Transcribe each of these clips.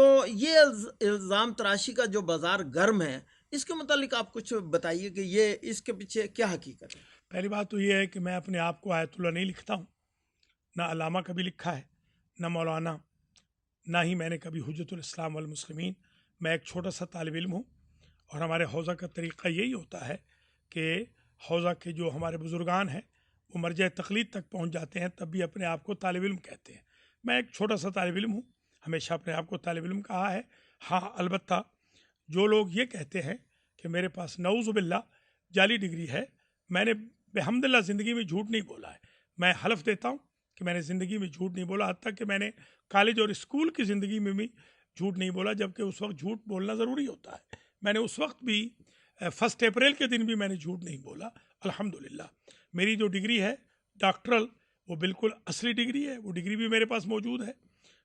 تو یہ الزام تراشی کا جو بازار گرم ہے، اس کے متعلق آپ کچھ بتائیے کہ یہ اس کے پیچھے کیا حقیقت ہے؟ پہلی بات تو یہ ہے کہ میں اپنے آپ کو آیت اللہ نہیں لکھتا ہوں، نہ علامہ کبھی لکھا ہے، نہ مولانا، نہ ہی میں نے کبھی حجت الاسلام والمسلمین. میں ایک چھوٹا سا طالب علم ہوں، اور ہمارے حوزہ کا طریقہ یہی ہوتا ہے کہ حوزہ کے جو ہمارے بزرگان ہیں وہ مرجع تقلید تک پہنچ جاتے ہیں، تب بھی اپنے آپ کو طالب علم کہتے ہیں. میں ایک چھوٹا سا طالب علم ہوں، ہمیشہ اپنے آپ کو طالب علم کہا ہے. ہاں، البتہ جو لوگ یہ کہتے ہیں کہ میرے پاس نعوذ باللہ جعلی ڈگری ہے، میں نے بحمد اللہ زندگی میں جھوٹ نہیں بولا ہے. میں حلف دیتا ہوں کہ میں نے زندگی میں جھوٹ نہیں بولا، حتیٰ کہ میں نے کالج اور اسکول کی زندگی میں بھی جھوٹ نہیں بولا، جبکہ اس وقت جھوٹ بولنا ضروری ہوتا ہے. میں نے اس وقت بھی 1 اپریل کے دن بھی میں نے جھوٹ نہیں بولا، الحمدللہ. میری جو ڈگری ہے ڈاکٹرل، وہ بالکل اصلی ڈگری ہے، وہ ڈگری بھی میرے پاس موجود ہے.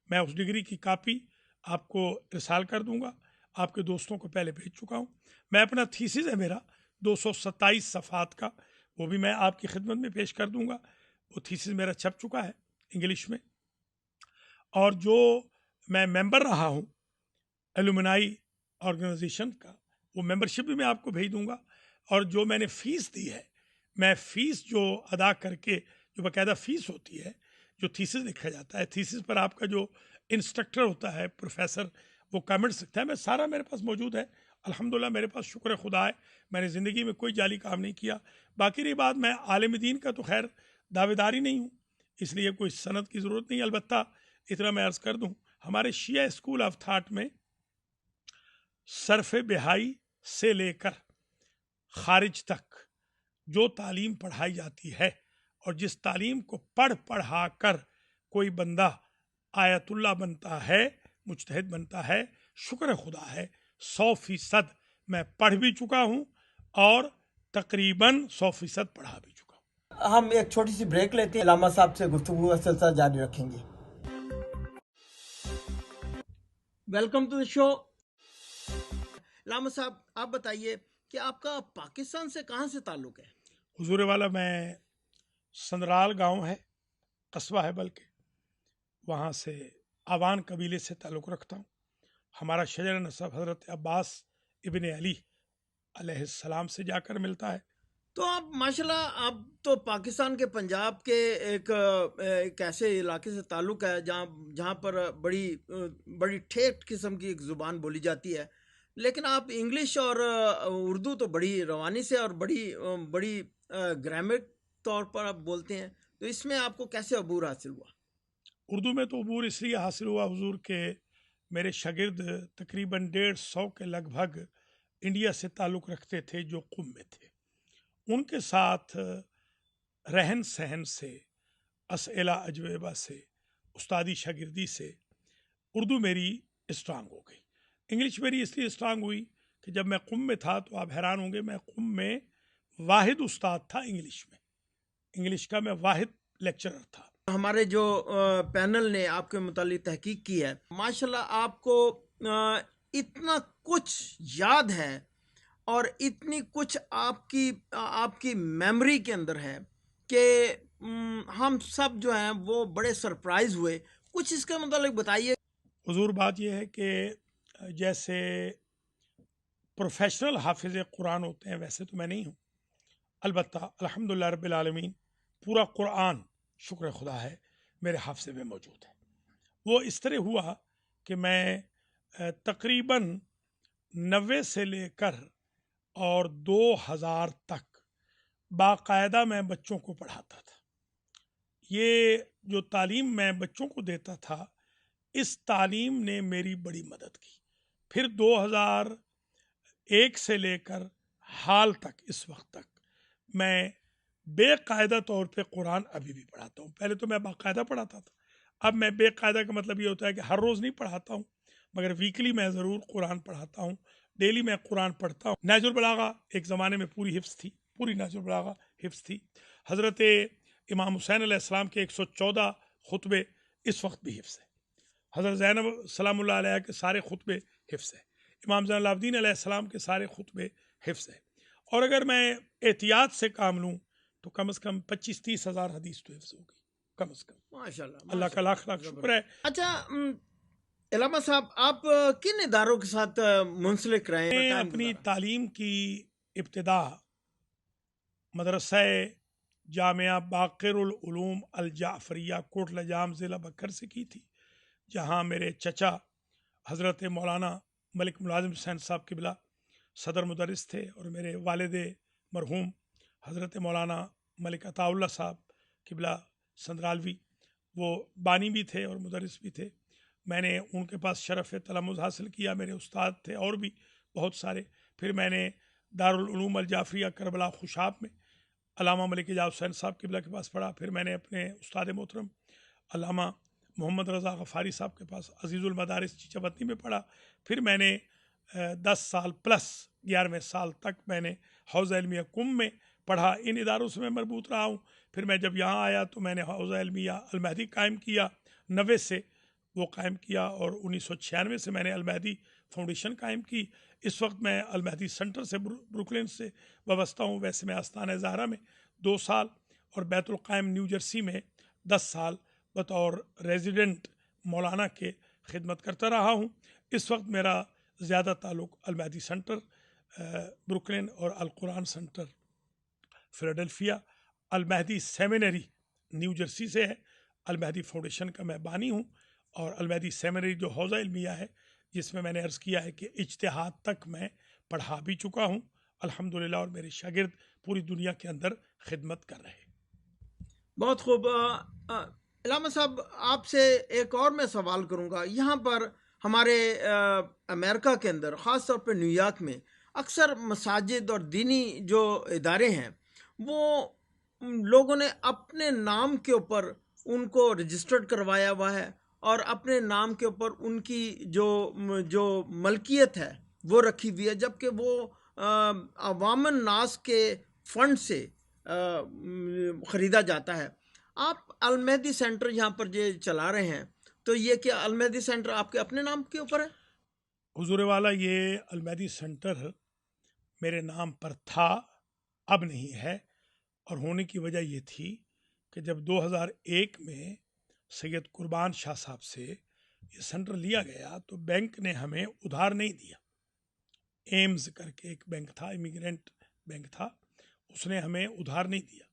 میں اس ڈگری کی کاپی آپ کو ارسال کر دوں گا، آپ کے دوستوں کو پہلے بھیج چکا ہوں. میں اپنا تھیسس ہے میرا 227 صفحات کا، وہ بھی میں آپ کی خدمت میں پیش کر دوں گا. وہ تھیسس میرا چھپ چکا ہے انگلش میں. اور جو میں ممبر رہا ہوں ایلومنائی آرگنائزیشن کا، وہ ممبرشپ بھی میں آپ کو بھیج دوں گا. اور جو میں نے فیس دی ہے، میں فیس جو ادا کر کے، جو باقاعدہ فیس ہوتی ہے، جو تھیسس لکھا جاتا ہے، تھیسس پر آپ کا جو انسٹرکٹر ہوتا ہے، پروفیسر، وہ کامنٹس لکھتا ہے، میں سارا میرے پاس موجود ہے. الحمدللہ میرے پاس شکر خدا ہے، میں نے زندگی میں کوئی جعلی کام نہیں کیا. باقی رہی بات، میں عالم دین کا تو خیر دعوے داری نہیں ہوں، اس لیے کوئی سند کی ضرورت نہیں. البتہ اتنا میں عرض کر دوں، ہمارے شیعہ اسکول آف تھاٹ میں صرف بہائی سے لے کر خارج تک جو تعلیم پڑھائی جاتی ہے، اور جس تعلیم کو پڑھا کر کوئی بندہ آیت اللہ بنتا ہے، مجتہد بنتا ہے، شکر خدا ہے 100% میں پڑھ بھی چکا ہوں، اور تقریباً 100% پڑھا بھی چکا ہوں. ہم ایک چھوٹی سی بریک لیتے ہیں، علامہ صاحب سے گفتگو کا سلسلہ جاری رکھیں گے. ویلکم ٹو دی شو. علامہ صاحب، آپ بتائیے کہ آپ کا پاکستان سے کہاں سے تعلق ہے؟ حضور والا، میں سندرال گاؤں ہے، قصبہ ہے بلکہ، وہاں سے آوان قبیلے سے تعلق رکھتا ہوں. ہمارا شجر نسب حضرت عباس ابن علی علیہ السلام سے جا کر ملتا ہے. تو آپ ماشاءاللہ، آپ تو پاکستان کے پنجاب کے ایک ایسے علاقے سے تعلق ہے جہاں پر بڑی ٹھیٹھ قسم کی ایک زبان بولی جاتی ہے، لیکن آپ انگلش اور اردو تو بڑی روانی سے اور بڑی گرامر طور پر آپ بولتے ہیں، تو اس میں آپ کو کیسے عبور حاصل ہوا؟ اردو میں تو عبور اس لیے حاصل ہوا حضور کے میرے شاگرد تقریباً 150 کے لگ بھگ انڈیا سے تعلق رکھتے تھے، جو قم میں تھے. ان کے ساتھ رہن سہن سے، اسئلہ اجوبہ سے، استادی شاگردی سے اردو میری اسٹرانگ ہو گئی. انگلش میری اس لیے اسٹرانگ ہوئی کہ جب میں قم میں تھا، تو آپ حیران ہوں گے، میں قم میں واحد استاد تھا انگلش کا میں واحد لیکچرر تھا. ہمارے جو پینل نے آپ کے متعلق تحقیق کی ہے، ماشاءاللہ آپ کو اتنا کچھ یاد ہے اور اتنی کچھ آپ کی میموری کے اندر ہے کہ ہم سب جو ہیں وہ بڑے سرپرائز ہوئے. کچھ اس کے متعلق بتائیے. حضور، بات یہ ہے کہ جیسے پروفیشنل حافظ قرآن ہوتے ہیں، ویسے تو میں نہیں ہوں. البتہ الحمدللہ رب العالمین پورا قرآن شکر خدا ہے میرے حافظے میں موجود ہے. وہ اس طرح ہوا کہ میں تقریباً 90 سے لے کر اور 2000 تک باقاعدہ میں بچوں کو پڑھاتا تھا. یہ جو تعلیم میں بچوں کو دیتا تھا، اس تعلیم نے میری بڑی مدد کی. پھر 2001 سے لے کر حال تک، اس وقت تک میں بے قاعدہ طور پہ قرآن ابھی بھی پڑھاتا ہوں. پہلے تو میں باقاعدہ پڑھاتا تھا، اب میں بے قاعدہ کا مطلب یہ ہوتا ہے کہ ہر روز نہیں پڑھاتا ہوں، مگر ویکلی میں ضرور قرآن پڑھاتا ہوں. ڈیلی میں قرآن پڑھتا ہوں. نہج البلاغہ ایک زمانے میں پوری حفظ تھی، پوری نہج البلاغہ حفظ تھی. حضرت امام حسین علیہ السلام کے 114 خطبے اس وقت بھی حفظ ہے. حضرت زینب سلام اللہ علیہ کے سارے خطبے حفظ ہے. امام زین العابدین علیہ السلام کے سارے خطبے حفظ ہے. اور اگر میں احتیاط سے کام لوں تو کم از کم 25-30 ہزار حدیث تو حفظ ہوگی، کم از کم. ماشاءاللہ، اللہ کا لاکھ لاکھ شکر ہے. اچھا، علامہ صاحب آپ کن اداروں کے ساتھ منسلک رہے میں ہیں؟ اپنی تعلیم کی ابتدا مدرسہ جامعہ باقر العلوم الجعفریہ کوٹ لجام ضلع بکر سے کی تھی، جہاں میرے چچا حضرت مولانا ملک ملازم حسین صاحب قبلہ صدر مدرس تھے، اور میرے والد مرحوم حضرت مولانا ملک عطا اللہ صاحب قبلہ سندرالوی وہ بانی بھی تھے اور مدرس بھی تھے۔ میں نے ان کے پاس شرف تلمذ حاصل کیا، میرے استاد تھے اور بھی بہت سارے۔ پھر میں نے دارالعلوم الجعفریہ کربلا خوشاب میں علامہ ملک اعجاز حسین صاحب قبلہ کے پاس پڑھا۔ پھر میں نے اپنے استاد محترم علامہ محمد رضا غفاری صاحب کے پاس عزیز المدارس چیچہ بتنی میں پڑھا۔ پھر میں نے 10 سال پلس 11ویں سال تک میں نے حوزہ علمیہ کم میں پڑھا۔ ان اداروں سے میں مربوط رہا ہوں۔ پھر میں جب یہاں آیا تو میں نے حوزہ علمیہ المہدی قائم کیا، 90 سے وہ قائم کیا، اور 1996 سے میں نے المہدی فاؤنڈیشن قائم کی۔ اس وقت میں المہدی سینٹر سے بروکلن سے وابستہ ہوں۔ ویسے میں آستانہ زہرا میں 2 سال اور بیت القائم نیو جرسی میں 10 سال بطور ریزیڈنٹ مولانا کے خدمت کرتا رہا ہوں۔ اس وقت میرا زیادہ تعلق المہدی سینٹر بروکلن اور القرآن سینٹر فیلاڈیلفیا، المہدی سیمینری نیو جرسی سے ہے۔ المہدی فاؤنڈیشن کا میں بانی ہوں، اور المہدی سیمینری جو حوزہ علمیہ ہے، جس میں نے عرض کیا ہے کہ اجتہاد تک میں پڑھا بھی چکا ہوں الحمدللہ، اور میرے شاگرد پوری دنیا کے اندر خدمت کر رہے ہیں۔ بہت خوب۔ علامہ صاحب آپ سے ایک اور میں سوال کروں گا۔ یہاں پر ہمارے امریکہ کے اندر، خاص طور پہ نیو یارک میں، اکثر مساجد اور دینی جو ادارے ہیں وہ لوگوں نے اپنے نام کے اوپر ان کو رجسٹرڈ کروایا ہوا ہے، اور اپنے نام کے اوپر ان کی جو ملکیت ہے وہ رکھی ہوئی ہے، جبکہ وہ عوام الناس کے فنڈ سے خریدا جاتا ہے۔ آپ المہدی سینٹر یہاں پر جو چلا رہے ہیں، تو یہ کیا المہدی سینٹر آپ کے اپنے نام کے اوپر ہے؟ حضور والا، یہ المہدی سینٹر میرے نام پر تھا، اب نہیں ہے، اور ہونے کی وجہ یہ تھی کہ جب 2001 میں سید قربان شاہ صاحب سے یہ سینٹر لیا گیا تو بینک نے ہمیں ادھار نہیں دیا۔ ایمز کر کے ایک بینک تھا، امیگرینٹ بینک تھا، اس نے ہمیں ادھار نہیں دیا،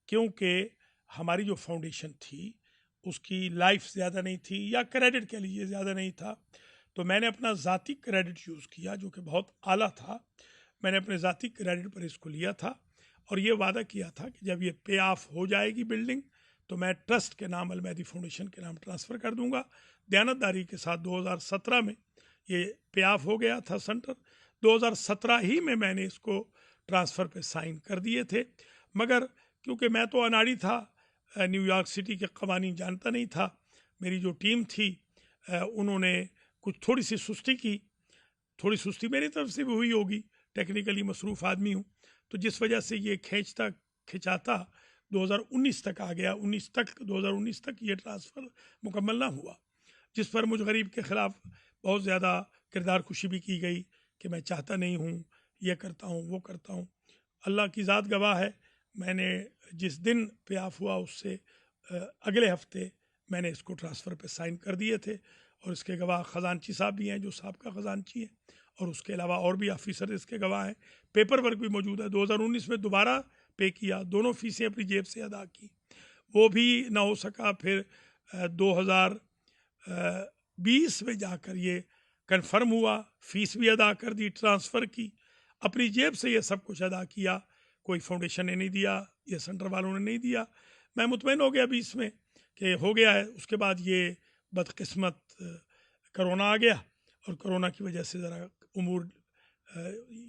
کیونکہ ہماری جو فاؤنڈیشن تھی اس کی لائف زیادہ نہیں تھی، یا کریڈٹ کے لیے زیادہ نہیں تھا۔ تو میں نے اپنا ذاتی کریڈٹ یوز کیا، جو کہ بہت اعلیٰ تھا۔ میں نے اپنے ذاتی کریڈٹ پر اس کو لیا تھا، اور یہ وعدہ کیا تھا کہ جب یہ پے آف ہو جائے گی بلڈنگ تو میں ٹرسٹ کے نام المہدی فاؤنڈیشن کے نام ٹرانسفر کر دوں گا۔ دیانتداری کے ساتھ 2017 میں یہ پے آف ہو گیا تھا سینٹر۔ 2017 ہی میں نے اس کو ٹرانسفر پہ سائن کر دیے تھے، مگر کیونکہ میں تو اناڑی تھا، نیو یارک سٹی کے قوانین جانتا نہیں تھا، میری جو ٹیم تھی انہوں نے کچھ تھوڑی سی سستی کی، تھوڑی سستی میری طرف سے بھی ہوئی ہوگی، ٹیکنیکلی مصروف آدمی ہوں، تو جس وجہ سے یہ کھچاتا 2019 تک آ گیا۔ 2019 تک یہ ٹرانسفر مکمل نہ ہوا، جس پر مجھ غریب کے خلاف بہت زیادہ کردار کشی بھی کی گئی کہ میں چاہتا نہیں ہوں، یہ کرتا ہوں، وہ کرتا ہوں۔ اللہ کی ذات گواہ ہے، میں نے جس دن پے آف ہوا اس سے اگلے ہفتے میں نے اس کو ٹرانسفر پہ سائن کر دیے تھے، اور اس کے گواہ خزانچی صاحب بھی ہیں جو سابقہ خزانچی ہیں، اور اس کے علاوہ اور بھی آفیسر اس کے گواہ ہیں۔ پیپر ورک بھی موجود ہے۔ 2019 میں دوبارہ پے کیا، دونوں فیسیں اپنی جیب سے ادا کی، وہ بھی نہ ہو سکا۔ پھر 2020 میں جا کر یہ کنفرم ہوا، فیس بھی ادا کر دی، ٹرانسفر کی، اپنی جیب سے یہ سب کچھ ادا کیا، کوئی فاؤنڈیشن نے نہیں دیا، یہ سینٹر والوں نے نہیں دیا۔ میں مطمئن ہو گیا 20 میں کہ ہو گیا ہے۔ اس کے بعد یہ بدقسمت کرونا آ گیا، اور کرونا کی وجہ سے ذرا امور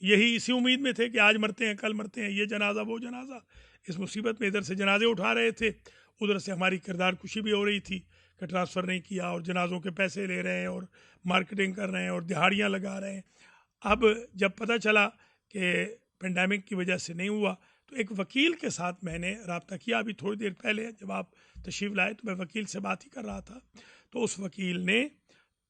یہی اسی امید میں تھے کہ آج مرتے ہیں کل مرتے ہیں، یہ جنازہ وہ جنازہ، اس مصیبت میں ادھر سے جنازے اٹھا رہے تھے، ادھر سے ہماری کردار کشی بھی ہو رہی تھی کہ ٹرانسفر نہیں کیا، اور جنازوں کے پیسے لے رہے ہیں، اور مارکیٹنگ کر رہے ہیں، اور دہاڑیاں لگا رہے ہیں۔ اب جب پتہ چلا کہ پینڈیمک کی وجہ سے نہیں ہوا تو ایک وکیل کے ساتھ میں نے رابطہ کیا۔ ابھی تھوڑی دیر پہلے جب آپ تشریف لائے تو میں وکیل سے بات ہی کر رہا تھا، تو اس وکیل نے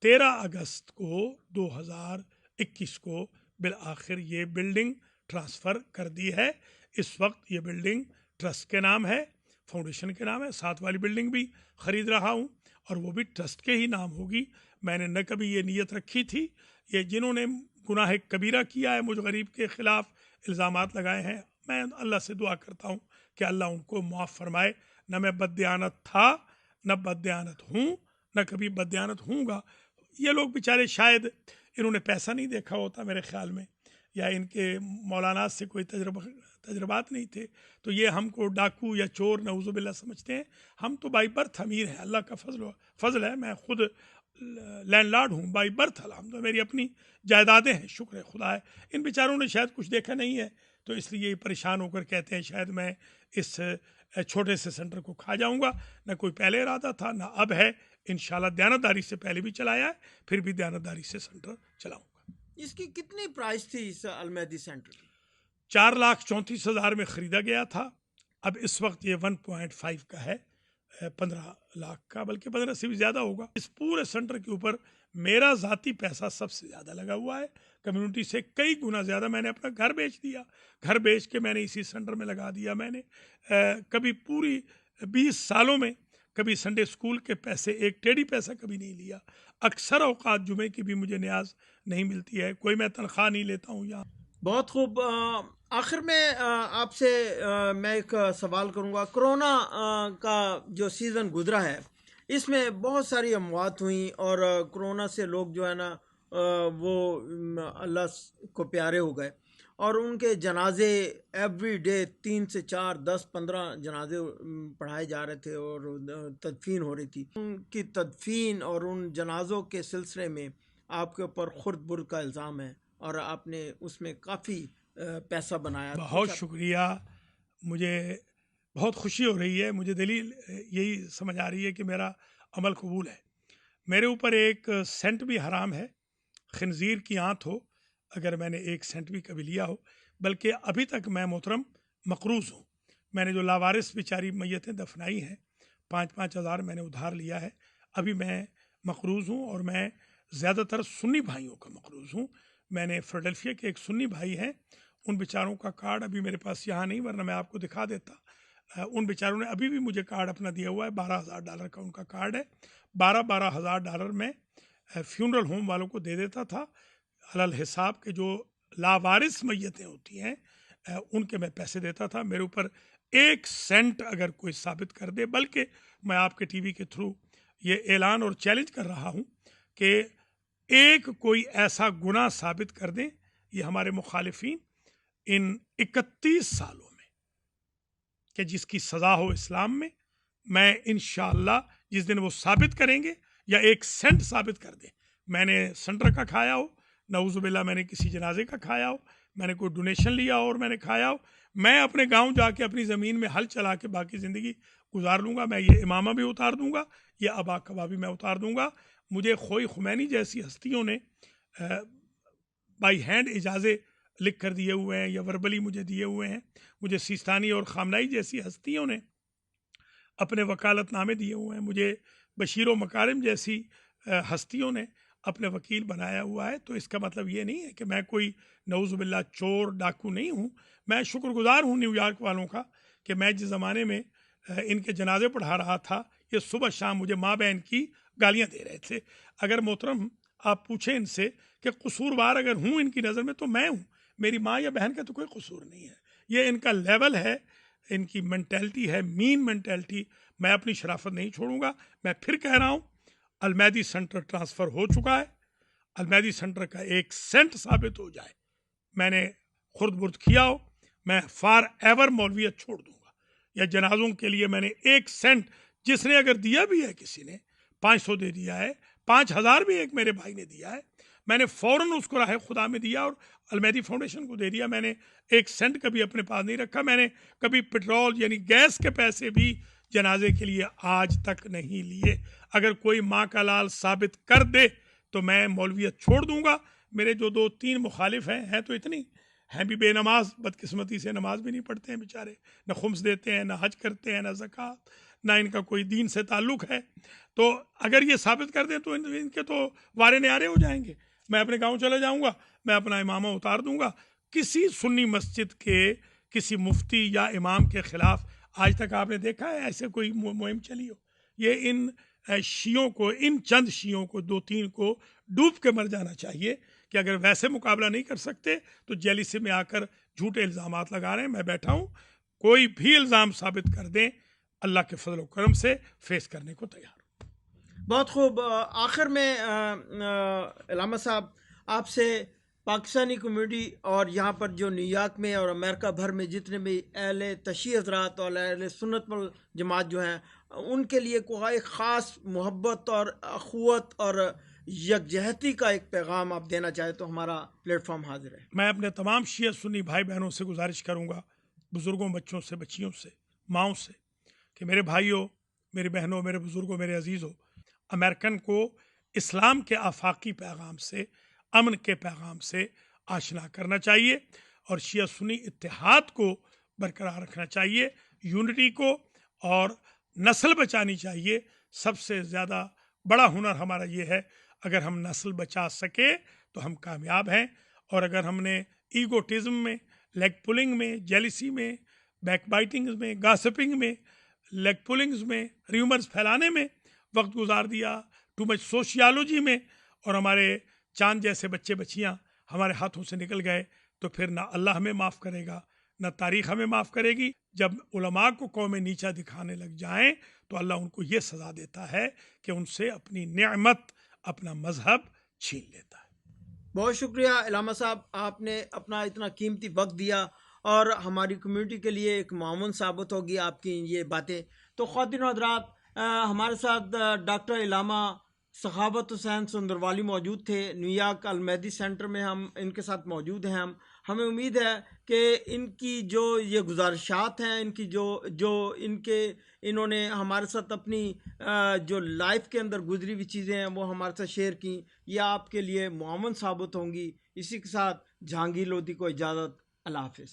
13 اگست کو 2021 کو بالآخر یہ بلڈنگ ٹرانسفر کر دی ہے۔ اس وقت یہ بلڈنگ ٹرسٹ کے نام ہے، فاؤنڈیشن کے نام ہے۔ ساتھ والی بلڈنگ بھی خرید رہا ہوں، اور وہ بھی ٹرسٹ کے ہی نام ہوگی۔ میں نے نہ کبھی یہ نیت رکھی تھی. یہ جنہوں نے گناہ کبیرہ کیا ہے، مجھ غریب کے خلاف الزامات لگائے ہیں، میں اللہ سے دعا کرتا ہوں کہ اللہ ان کو معاف فرمائے. نہ میں بددیانت تھا، نہ بددیانت ہوں، نہ کبھی بددیانت ہوں گا. یہ لوگ بیچارے شاید انہوں نے پیسہ نہیں دیکھا ہوتا میرے خیال میں، یا ان کے مولانا سے کوئی تجربات نہیں تھے، تو یہ ہم کو ڈاکو یا چور نعوذ باللہ سمجھتے ہیں. ہم تو بائی برتھ امیر ہیں، اللہ کا فضل ہے. میں خود لینڈ لارڈ ہوں بائی برتھ، الحمدللہ میری اپنی جائیدادیں ہیں، شکر خدا ہے. ان بیچاروں نے شاید کچھ دیکھا نہیں ہے، تو اس لیے پریشان ہو کر کہتے ہیں شاید میں اس چھوٹے سے سینٹر کو کھا جاؤں گا. نہ کوئی پہلے ارادہ تھا، نہ اب ہے. انشاءاللہ دیانتداری سے پہلے بھی چلایا ہے، پھر بھی دیانتداری سے سینٹر چلاؤں گا. اس کی کتنی پرائس تھی اس المہدی سینٹر کی؟ 4,34,000 میں خریدا گیا تھا. اب اس وقت یہ 1.5 کا ہے، 15 لاکھ کا، بلکہ 15 سے بھی زیادہ ہوگا. اس پورے سینٹر کے اوپر میرا ذاتی پیسہ سب سے زیادہ لگا ہوا ہے، کمیونٹی سے کئی گنا زیادہ. میں نے اپنا گھر بیچ دیا، گھر بیچ کے میں نے اسی سینٹر میں لگا دیا. میں نے کبھی پوری 20 سالوں میں کبھی سنڈے اسکول کے پیسے ایک ٹیڑھی پیسہ کبھی نہیں لیا. اکثر اوقات جمعے کی بھی مجھے نیاز نہیں ملتی ہے، کوئی میں تنخواہ نہیں لیتا ہوں یہاں. بہت خوب. آخر میں آپ سے میں ایک سوال کروں گا. کرونا کا جو سیزن گزرا ہے، اس میں بہت ساری اموات ہوئیں، اور کرونا سے لوگ جو ہے نا وہ اللہ کو پیارے ہو گئے، اور ان کے جنازے ایوری ڈے 3 سے 4 10 15 جنازے پڑھائے جا رہے تھے اور تدفین ہو رہی تھی. ان کی تدفین اور ان جنازوں کے سلسلے میں آپ کے اوپر خرد برد کا الزام ہے، اور آپ نے اس میں کافی پیسہ بنایا. بہت شکریہ. مجھے بہت خوشی ہو رہی ہے. مجھے دلیل یہی سمجھ آ رہی ہے کہ میرا عمل قبول ہے. میرے اوپر ایک سینٹ بھی حرام ہے، خنزیر کی آنت ہو اگر میں نے 1 سینٹ بھی کبھی لیا ہو. بلکہ ابھی تک میں محترم مقروض ہوں. میں نے جو لاوارث بیچاری میتیں دفنائی ہیں 5-5 ہزار میں نے ادھار لیا ہے. ابھی میں مقروض ہوں، اور میں زیادہ تر سنی بھائیوں کا مقروض ہوں. میں نے فلڈلفیا کے ایک سنی بھائی ہیں، ان بیچاروں کا کارڈ ابھی میرے پاس یہاں نہیں، ورنہ میں آپ کو دکھا دیتا. ان بیچاروں نے ابھی بھی مجھے کارڈ اپنا دیا ہوا ہے. $12,000 کا ان کا کارڈ ہے. $12,000 میں فیونرل ہوم والوں کو دے دیتا تھا، علی حساب کے جو لاوارث میتیں ہوتی ہیں ان کے میں پیسے دیتا تھا. میرے اوپر 1 سینٹ اگر کوئی ثابت کر دے، بلکہ میں آپ کے ٹی وی کے تھرو یہ اعلان اور چیلنج کر رہا ہوں کہ ایک کوئی ایسا گناہ ثابت کر دیں، یہ ہمارے مخالفین ان 31 سالوں میں کہ جس کی سزا ہو اسلام میں انشاءاللہ جس دن وہ ثابت کریں گے، یا 1 سینٹ ثابت کر دیں میں نے سینٹر کا کھایا ہو، نعوذ باللہ میں نے کسی جنازے کا کھایا ہو، میں نے کوئی ڈونیشن لیا ہو اور میں نے کھایا ہو، میں اپنے گاؤں جا کے اپنی زمین میں ہل چلا کے باقی زندگی گزار لوں گا. میں یہ امامہ بھی اتار دوں گا، یہ ابا کبابی میں اتار دوں گا. مجھے خوئی خمینی جیسی ہستیوں نے بائی ہینڈ اجازے لکھ کر دیے ہوئے ہیں، یا وربلی مجھے دیے ہوئے ہیں. مجھے سیستانی اور خامنائی جیسی ہستیوں نے اپنے وکالت نامے دیے ہوئے ہیں. مجھے بشیر و مکارم جیسی ہستیوں نے اپنے وکیل بنایا ہوا ہے. تو اس کا مطلب یہ نہیں ہے کہ میں کوئی نعوذ باللہ چور ڈاکو نہیں ہوں. میں شکر گزار ہوں نیو یارک والوں کا کہ میں جس زمانے میں ان کے جنازے پڑھا رہا تھا، یہ صبح شام مجھے ماں بہن کی گالیاں دے رہے تھے. اگر محترم آپ پوچھیں ان سے کہ قصوروار اگر ہوں ان کی نظر میں تو میں ہوں، میری ماں یا بہن کا تو کوئی قصور نہیں ہے. یہ ان کا لیول ہے، ان کی مینٹیلٹی ہے، مین مینٹیلٹی. میں اپنی شرافت نہیں چھوڑوں گا. میں پھر کہہ رہا ہوں، المہدی سینٹر ٹرانسفر ہو چکا ہے. المہدی سینٹر کا 1 سینٹ ثابت ہو جائے، میں نے خرد برد کیا ہو، میں فار ایور مولویت چھوڑ دوں گا. یا جنازوں کے لیے میں نے 1 سینٹ، جس نے اگر دیا بھی ہے، کسی نے 500 دے دیا ہے، 5,000 بھی ایک میرے بھائی نے دیا ہے، میں نے فوراً اس کو راہ خدا میں دیا اور المہدی فاؤنڈیشن کو دے دیا. میں نے 1 سینٹ کبھی اپنے پاس نہیں رکھا. میں نے کبھی پٹرول یعنی گیس کے پیسے بھی جنازے کے لیے آج تک نہیں لیے. اگر کوئی ماں کا لال ثابت کر دے تو میں مولویت چھوڑ دوں گا. میرے جو 2-3 مخالف ہیں تو اتنی ہیں بھی بے نماز، بدقسمتی سے نماز بھی نہیں پڑھتے ہیں بیچارے، نہ خمس دیتے ہیں، نہ حج کرتے ہیں، نہ زکوٰۃ، نہ ان کا کوئی دین سے تعلق ہے. تو اگر یہ ثابت کر دیں تو ان کے تو وارے نیارے ہو جائیں گے. میں اپنے گاؤں چلے جاؤں گا، میں اپنا امامہ اتار دوں گا. کسی سنی مسجد کے کسی مفتی یا امام کے خلاف آج تک آپ نے دیکھا ہے ایسے کوئی مہم چلی ہو؟ یہ ان شیعوں کو, ان چند شیعوں کو, 2-3 کو ڈوب کے مر جانا چاہیے کہ اگر ویسے مقابلہ نہیں کر سکتے تو جیلیسی میں آ کر جھوٹے الزامات لگا رہے ہیں. میں بیٹھا ہوں, کوئی بھی الزام ثابت کر دیں, اللہ کے فضل و کرم سے فیس کرنے کو تیار ہوں. بہت خوب. آخر میں علامہ صاحب آپ سے پاکستانی کمیونٹی اور یہاں پر جو نیو یارک میں اور امریکہ بھر میں جتنے بھی اہل تشیع حضرات اور اہل سنت جماعت جو ہیں, ان کے لیے کوئی ایک خاص محبت اور اخوت اور یکجہتی کا ایک پیغام آپ دینا چاہیں تو ہمارا پلیٹ فارم حاضر ہے. میں اپنے تمام شیعہ سنی بھائی بہنوں سے گزارش کروں گا, بزرگوں, بچوں سے, بچیوں سے, ماؤں سے, کہ میرے بھائیوں, میری بہنوں, میرے بزرگوں, میرے عزیزوں, امریکن کو اسلام کے آفاقی پیغام سے, امن کے پیغام سے آشنا کرنا چاہیے اور شیعہ سنی اتحاد کو برقرار رکھنا چاہیے, یونٹی کو, اور نسل بچانی چاہیے. سب سے زیادہ بڑا ہنر ہمارا یہ ہے, اگر ہم نسل بچا سکے تو ہم کامیاب ہیں, اور اگر ہم نے ایگوٹزم میں, لیگ پولنگ میں, جیلیسی میں, بیک بائٹنگ میں, گاسپنگ میں, لیگ پولنگز میں, ریومرز پھیلانے میں وقت گزار دیا, ٹو مچ سوشیالوجی میں, اور ہمارے چاند جیسے بچے بچیاں ہمارے ہاتھوں سے نکل گئے, تو پھر نہ اللہ ہمیں معاف کرے گا, نہ تاریخ ہمیں معاف کرے گی. جب علماء کو قوم نیچا دکھانے لگ جائیں تو اللہ ان کو یہ سزا دیتا ہے کہ ان سے اپنی نعمت, اپنا مذہب چھین لیتا ہے. بہت شکریہ علامہ صاحب, آپ نے اپنا اتنا قیمتی وقت دیا اور ہماری کمیونٹی کے لیے ایک معاون ثابت ہوگی آپ کی یہ باتیں. تو خواتین و حضرات, ہمارے ساتھ ڈاکٹر علامہ سخاوت حسین سندروالی موجود تھے. نیو یارک المہدی سینٹر میں ہم ان کے ساتھ موجود ہیں. ہمیں امید ہے کہ ان کی جو یہ گزارشات ہیں, ان کی جو انہوں نے ہمارے ساتھ اپنی جو لائف کے اندر گزری ہوئی چیزیں ہیں وہ ہمارے ساتھ شیئر کی, یہ آپ کے لیے معاون ثابت ہوں گی. اسی کے ساتھ جہانگیر لودھی کو اجازت. اللہ حافظ.